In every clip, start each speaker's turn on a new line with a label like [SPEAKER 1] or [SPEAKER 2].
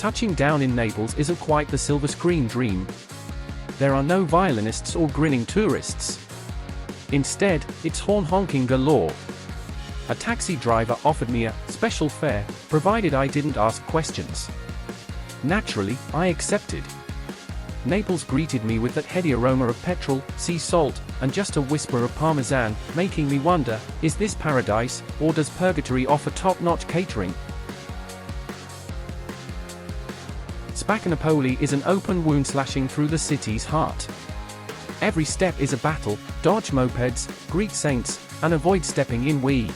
[SPEAKER 1] Touching down in Naples isn't quite the silver screen dream. There are no violinists or grinning tourists. Instead, it's horn honking galore. A taxi driver offered me a special fare, provided I didn't ask questions. Naturally, I accepted. Naples greeted me with that heady aroma of petrol, sea salt, and just a whisper of parmesan, making me wonder, is this paradise, or does purgatory offer top-notch catering? Napoli is an open wound slashing through the city's heart. Every step is a battle: dodge mopeds, greet saints, and avoid stepping in wee.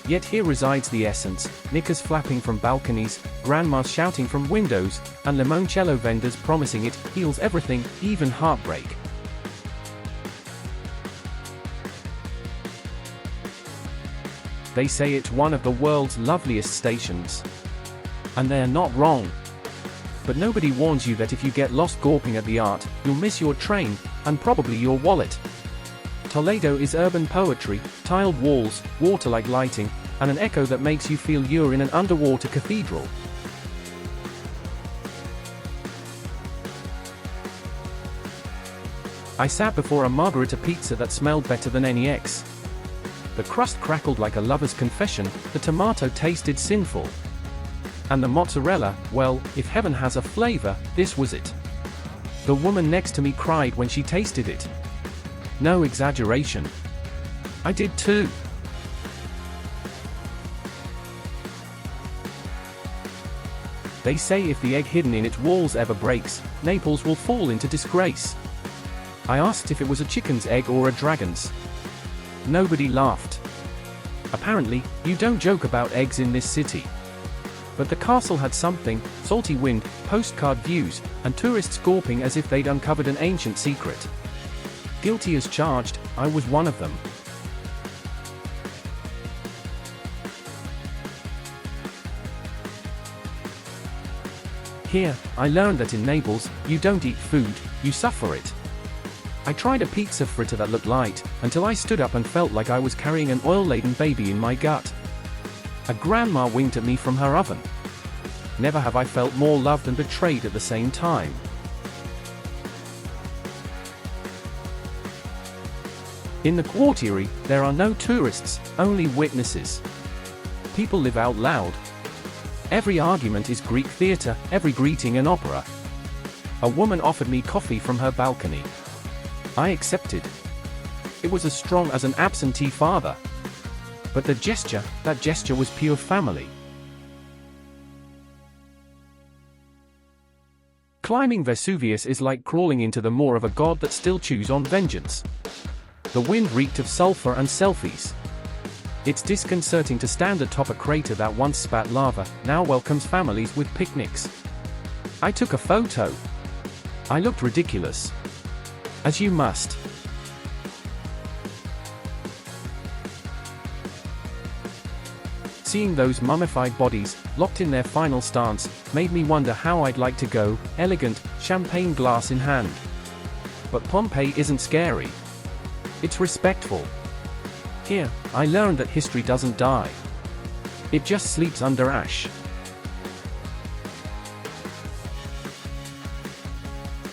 [SPEAKER 1] Yet here resides the essence: knickers flapping from balconies, grandmas shouting from windows, and limoncello vendors promising it heals everything, even heartbreak. They say it's one of the world's loveliest stations. And they're not wrong. But nobody warns you that if you get lost gawping at the art, you'll miss your train, and probably your wallet. Toledo is urban poetry, tiled walls, water-like lighting, and an echo that makes you feel you're in an underwater cathedral. I sat before a margherita pizza that smelled better than any ex. The crust crackled like a lover's confession, the tomato tasted sinful. And the mozzarella, well, if heaven has a flavor, this was it. The woman next to me cried when she tasted it. No exaggeration. I did too. They say if the egg hidden in its walls ever breaks, Naples will fall into disgrace. I asked if it was a chicken's egg or a dragon's. Nobody laughed. Apparently, you don't joke about eggs in this city. But the castle had something: salty wind, postcard views, and tourists gawping as if they'd uncovered an ancient secret. Guilty as charged, I was one of them. Here, I learned that in Naples, you don't eat food, you suffer it. I tried a pizza fritter that looked light, until I stood up and felt like I was carrying an oil-laden baby in my gut. A grandma winked at me from her oven. Never have I felt more loved and betrayed at the same time. In the quartiere, there are no tourists, only witnesses. People live out loud. Every argument is Greek theatre, every greeting an opera. A woman offered me coffee from her balcony. I accepted. It was as strong as an absentee father. But that gesture was pure family. Climbing Vesuvius is like crawling into the maw of a god that still chews on vengeance. The wind reeked of sulfur and selfies. It's disconcerting to stand atop a crater that once spat lava, now welcomes families with picnics. I took a photo. I looked ridiculous. As you must. Seeing those mummified bodies, locked in their final stance, made me wonder how I'd like to go, elegant, champagne glass in hand. But Pompeii isn't scary. It's respectful. Here, I learned that history doesn't die. It just sleeps under ash.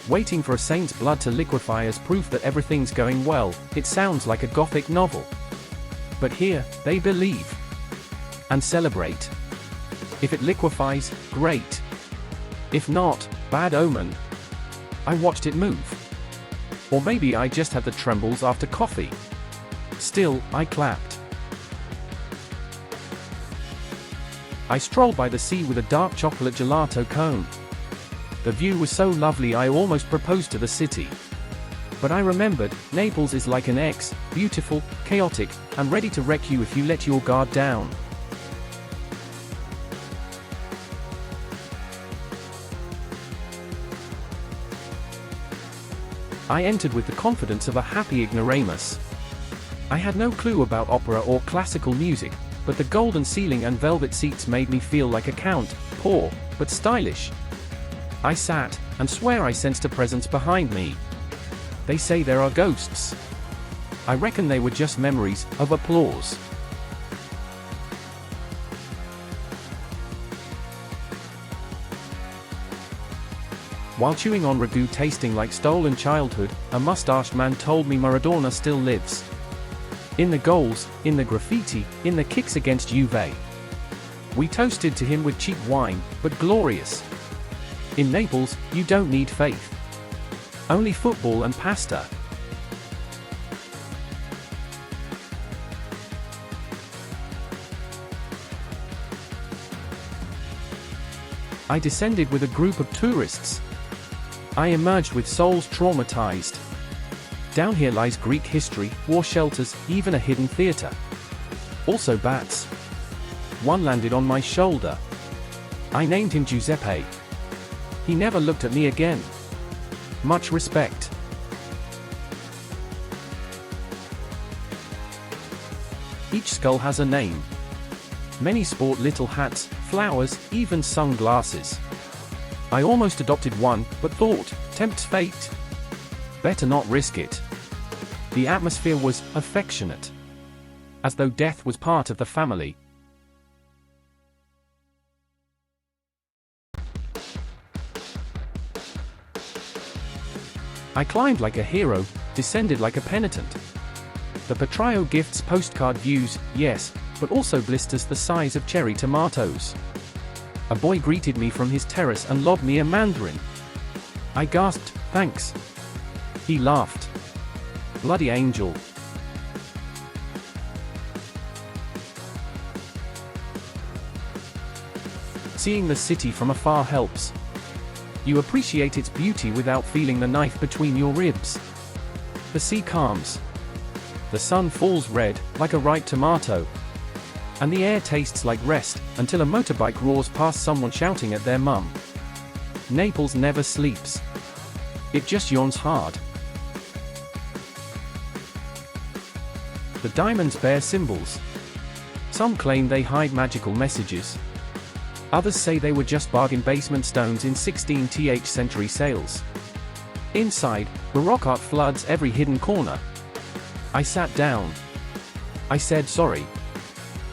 [SPEAKER 1] Waiting for a saint's blood to liquefy as proof that everything's going well, it sounds like a Gothic novel. But here, they believe. And celebrate. If it liquefies, great. If not, bad omen. I watched it move. Or maybe I just had the trembles after coffee. Still, I clapped. I strolled by the sea with a dark chocolate gelato cone. The view was so lovely I almost proposed to the city. But I remembered, Naples is like an ex, beautiful, chaotic, and ready to wreck you if you let your guard down. I entered with the confidence of a happy ignoramus. I had no clue about opera or classical music, but the golden ceiling and velvet seats made me feel like a count, poor, but stylish. I sat, and swear I sensed a presence behind me. They say there are ghosts. I reckon they were just memories of applause. While chewing on ragu tasting like stolen childhood, a mustached man told me Maradona still lives. In the goals, in the graffiti, in the kicks against Juve. We toasted to him with cheap wine, but glorious. In Naples, you don't need faith. Only football and pasta. I descended with a group of tourists. I emerged with souls traumatized. Down here lies Greek history, war shelters, even a hidden theater. Also bats. One landed on my shoulder. I named him Giuseppe. He never looked at me again. Much respect. Each skull has a name. Many sport little hats, flowers, even sunglasses. I almost adopted one, but thought, tempts fate. Better not risk it. The atmosphere was affectionate. As though death was part of the family. I climbed like a hero, descended like a penitent. The Petrol gifts postcard views, yes, but also blisters the size of cherry tomatoes. A boy greeted me from his terrace and lobbed me a mandarin. I gasped, thanks. He laughed. Bloody angel. Seeing the city from afar helps. You appreciate its beauty without feeling the knife between your ribs. The sea calms. The sun falls red, like a ripe tomato. And the air tastes like rest, until a motorbike roars past someone shouting at their mum. Naples never sleeps. It just yawns hard. The diamonds bear symbols. Some claim they hide magical messages. Others say they were just bargain basement stones in 16th century sales. Inside, Baroque art floods every hidden corner. I sat down. I said sorry.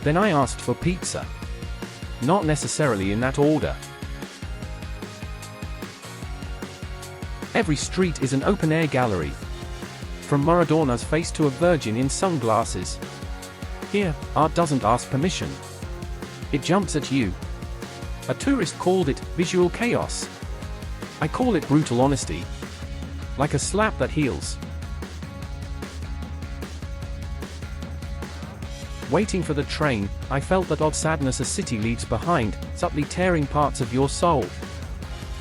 [SPEAKER 1] Then I asked for pizza. Not necessarily in that order. Every street is an open-air gallery. From Maradona's face to a virgin in sunglasses. Here, art doesn't ask permission. It jumps at you. A tourist called it visual chaos. I call it brutal honesty. Like a slap that heals. Waiting for the train, I felt that odd sadness a city leaves behind, subtly tearing parts of your soul.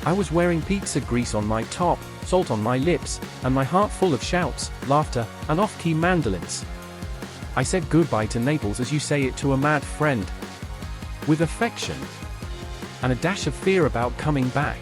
[SPEAKER 1] I was wearing pizza grease on my top, salt on my lips, and my heart full of shouts, laughter, and off-key mandolins. I said goodbye to Naples as you say it to a mad friend. With affection. And a dash of fear about coming back.